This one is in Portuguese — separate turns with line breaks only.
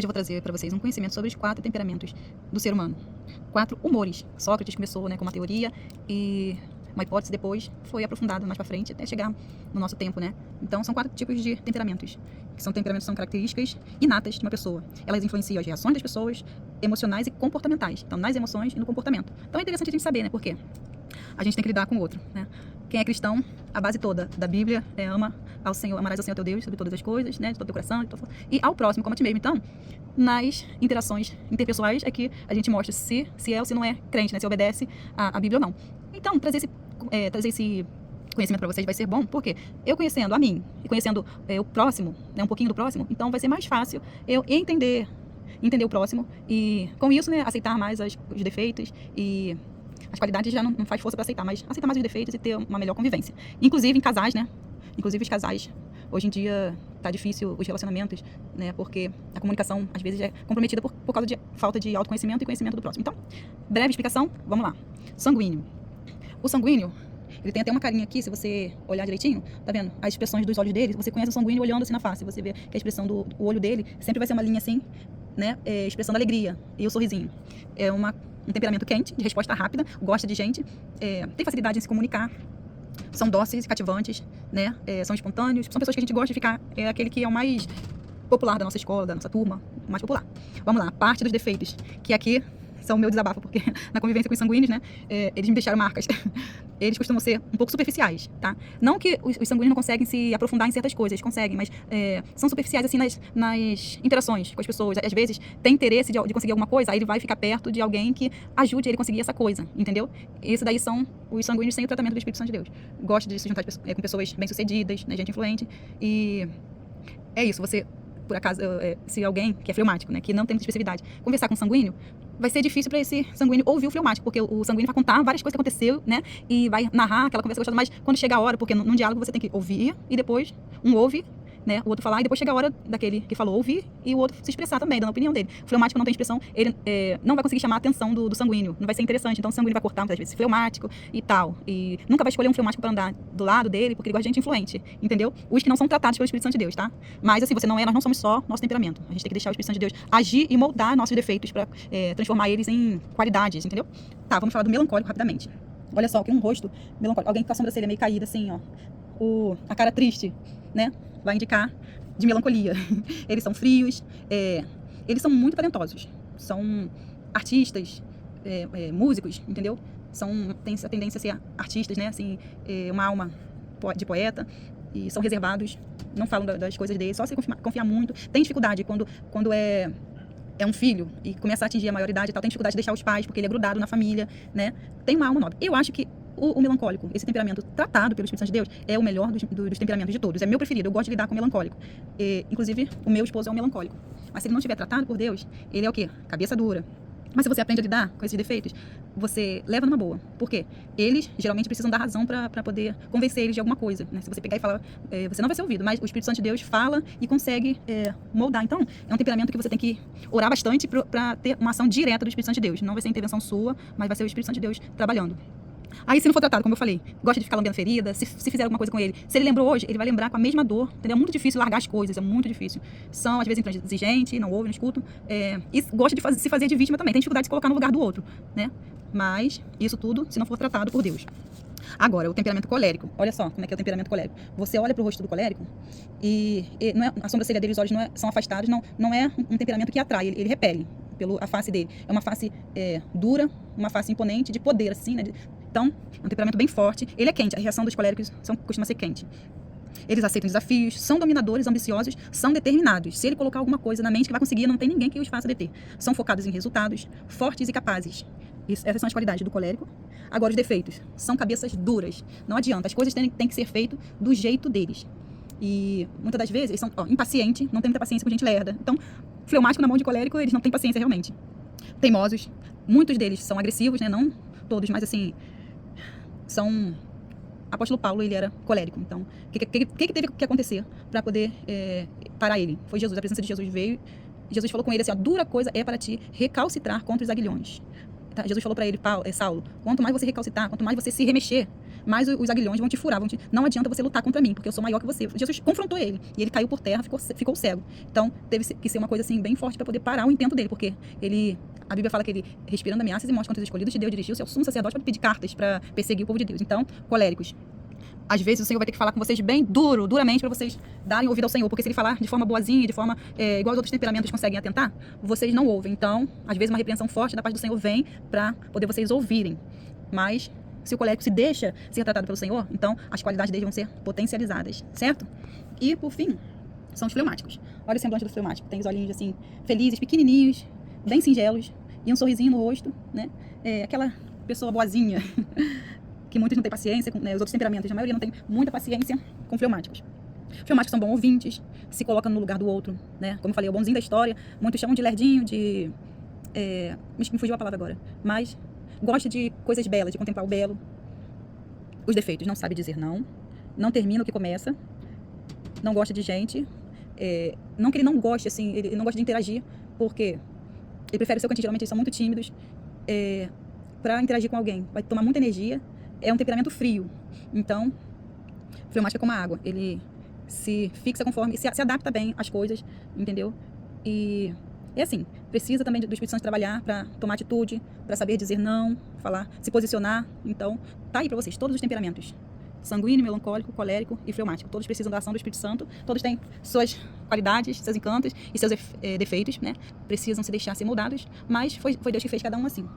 Hoje eu vou trazer para vocês um conhecimento sobre os 4 temperamentos do ser humano. 4 humores. Sócrates começou, né, com uma teoria e uma hipótese, depois foi aprofundado mais para frente até chegar no nosso tempo, né? Então são 4 tipos de temperamentos. São características inatas de uma pessoa. Elas influenciam as reações das pessoas, emocionais e comportamentais. Então nas emoções e no comportamento. Então é interessante a gente saber, né? Porque a gente tem que lidar com o outro, né? Quem é cristão, a base toda da Bíblia é amarás ao Senhor teu Deus sobre todas as coisas, né? De todo o teu coração, e ao próximo como a ti mesmo. Então, nas interações interpessoais é que a gente mostra se é ou se não é crente, né? Se obedece à Bíblia ou não. Então, trazer esse conhecimento para vocês vai ser bom, porque eu conhecendo a mim e conhecendo o próximo, né? Um pouquinho do próximo, então vai ser mais fácil eu entender o próximo e, com isso, né? Aceitar mais os defeitos e as qualidades já não faz força para aceitar, mas aceitar mais os defeitos e ter uma melhor convivência. Inclusive em casais, né? Inclusive os casais. Hoje em dia tá difícil os relacionamentos, né? Porque a comunicação, às vezes, é comprometida por causa de falta de autoconhecimento e conhecimento do próximo. Então, breve explicação, vamos lá. Sanguíneo. O sanguíneo, ele tem até uma carinha aqui, se você olhar direitinho, tá vendo? As expressões dos olhos dele, você conhece o sanguíneo olhando assim na face. Você vê que a expressão do olho dele sempre vai ser uma linha assim, né? Expressão da alegria e o sorrisinho. É um temperamento quente, de resposta rápida, gosta de gente, tem facilidade em se comunicar, são dóceis e cativantes, né? São espontâneos, são pessoas que a gente gosta de ficar, é aquele que é o mais popular da nossa escola, da nossa turma, o mais popular. Vamos lá, parte dos defeitos, que aqui são o meu desabafo, porque na convivência com os sanguíneos, né, eles me deixaram marcas. Eles costumam ser um pouco superficiais, tá? Não que os sanguíneos não conseguem se aprofundar em certas coisas, eles conseguem, mas são superficiais, assim, nas interações com as pessoas. Às vezes, tem interesse de conseguir alguma coisa, aí ele vai ficar perto de alguém que ajude ele a conseguir essa coisa, entendeu? Isso daí são os sanguíneos sem o tratamento do Espírito Santo de Deus. Gosta de se juntar com pessoas bem-sucedidas, né, gente influente, e é isso, você... Por acaso, se alguém que é fleumático, né, que não tem muita expressividade, conversar com um sanguíneo, vai ser difícil para esse sanguíneo ouvir o fleumático, porque o sanguíneo vai contar várias coisas que aconteceu, né, e vai narrar aquela conversa gostosa, mas quando chega a hora, porque num diálogo você tem que ouvir e depois um ouve, né, o outro falar, e depois chega a hora daquele que falou ouvir e o outro se expressar também, dando a opinião dele. O fleumático não tem expressão, ele não vai conseguir chamar a atenção do sanguíneo, não vai ser interessante, então o sanguíneo vai cortar muitas vezes fleumático e tal, e nunca vai escolher um fleumático para andar do lado dele, porque ele gosta de gente influente, entendeu? Os que não são tratados pelo Espírito Santo de Deus, tá? Mas assim, nós não somos só nosso temperamento, a gente tem que deixar o Espírito Santo de Deus agir e moldar nossos defeitos para transformar eles em qualidades, entendeu? Tá, vamos falar do melancólico rapidamente. Olha só, aqui um rosto melancólico, alguém com a sobrancelha meio caída assim, ó, a cara triste, né? Vai indicar de melancolia. Eles são frios, eles são muito talentosos, são artistas, músicos, entendeu? Tem a tendência a ser artistas, né? Assim, uma alma de poeta, e são reservados, não falam das coisas deles, só se confiar muito. Tem dificuldade quando é um filho e começa a atingir a maioridade e tal, tem dificuldade de deixar os pais, porque ele é grudado na família, né? Tem uma alma nobre. Eu acho que o melancólico, esse temperamento tratado pelo Espírito Santo de Deus, é o melhor dos temperamentos de todos. É meu preferido, eu gosto de lidar com o melancólico. Inclusive, o meu esposo é um melancólico. Mas se ele não estiver tratado por Deus, ele é o quê? Cabeça dura. Mas se você aprende a lidar com esses defeitos, você leva numa boa. Por quê? Eles geralmente precisam dar razão para poder convencer eles de alguma coisa, né? Se você pegar e falar, você não vai ser ouvido, mas o Espírito Santo de Deus fala e consegue moldar. Então, é um temperamento que você tem que orar bastante para ter uma ação direta do Espírito Santo de Deus. Não vai ser intervenção sua, mas vai ser o Espírito Santo de Deus trabalhando. Aí, se não for tratado, como eu falei, gosta de ficar lambendo ferida, se fizer alguma coisa com ele, se ele lembrou hoje, ele vai lembrar com a mesma dor, entendeu? É muito difícil largar as coisas, é muito difícil. São, às vezes, intransigentes, não ouvem, não escutam, e gosta de se fazer de vítima também, tem dificuldade de se colocar no lugar do outro, né? Mas, isso tudo, se não for tratado por Deus. Agora, o temperamento colérico. Olha só como é que é o temperamento colérico. Você olha para o rosto do colérico e não é, a sobrancelha dele, os olhos são afastados, não é um temperamento que atrai, ele repele a face dele. É uma face dura, uma face imponente, de poder, assim, né? Então, é um temperamento bem forte. Ele é quente, a reação dos coléricos costuma ser quente. Eles aceitam desafios, são dominadores, ambiciosos, são determinados. Se ele colocar alguma coisa na mente que vai conseguir, não tem ninguém que os faça deter. São focados em resultados, fortes e capazes. Essas são as qualidades do colérico. Agora, os defeitos. São cabeças duras. Não adianta. As coisas têm que ser feitas do jeito deles. E, muitas das vezes, eles são impacientes, não têm muita paciência com gente lerda. Então, fleumático na mão de colérico, eles não têm paciência realmente. Teimosos. Muitos deles são agressivos, né? Não todos, mas assim... São... Apóstolo Paulo, ele era colérico. Então, o que teve que acontecer para poder parar ele? Foi Jesus. A presença de Jesus veio. Jesus falou com ele assim, ó, dura coisa é para ti recalcitrar contra os aguilhões. Tá? Jesus falou para ele, Saulo, quanto mais você recalcitar, quanto mais você se remexer, mais os aguilhões vão te furar, não adianta você lutar contra mim, porque eu sou maior que você. Jesus confrontou ele, e ele caiu por terra, ficou cego. Então, teve que ser uma coisa assim, bem forte para poder parar o intento dele, porque a Bíblia fala que ele, respirando ameaças e morte contra os escolhidos de Deus, dirigiu-se ao sumo sacerdote para pedir cartas para perseguir o povo de Deus. Então, coléricos, às vezes o Senhor vai ter que falar com vocês bem duramente para vocês darem ouvido ao Senhor, porque se ele falar de forma boazinha, de forma igual os outros temperamentos conseguem atentar, vocês não ouvem. Então, às vezes uma repreensão forte da parte do Senhor vem para poder vocês ouvirem. Mas se o colérico se deixa ser tratado pelo Senhor, então as qualidades dele vão ser potencializadas, certo? E por fim, são os fleumáticos. Olha o semblante do fleumático, tem os olhinhos assim felizes, pequenininhos, bem singelos, e um sorrisinho no rosto, né? Aquela pessoa boazinha que muitos não têm paciência, né, os outros temperamentos, a maioria não tem muita paciência com fleumáticos. Fleumáticos são bons ouvintes, se colocam no lugar do outro, né? Como eu falei, é o bonzinho da história, muitos chamam de lerdinho, me fugiu a palavra agora, mas gosta de coisas belas, de contemplar o belo. Os defeitos, não sabe dizer não, não termina o que começa, não gosta de gente, não que ele não goste, assim, ele não gosta de interagir, porque ele prefere o seu cantinho, geralmente eles são muito tímidos, para interagir com alguém, vai tomar muita energia, é um temperamento frio. Então, fleumático é como a água, ele se fixa conforme, se adapta bem às coisas, entendeu? E é assim, precisa também do Espírito Santo trabalhar para tomar atitude, para saber dizer não, falar, se posicionar. Então, tá aí para vocês, todos os temperamentos. Sanguíneo, melancólico, colérico e fleumático. Todos precisam da ação do Espírito Santo, todos têm suas qualidades, seus encantos e seus defeitos, né? Precisam se deixar ser moldados, mas foi Deus que fez cada um assim.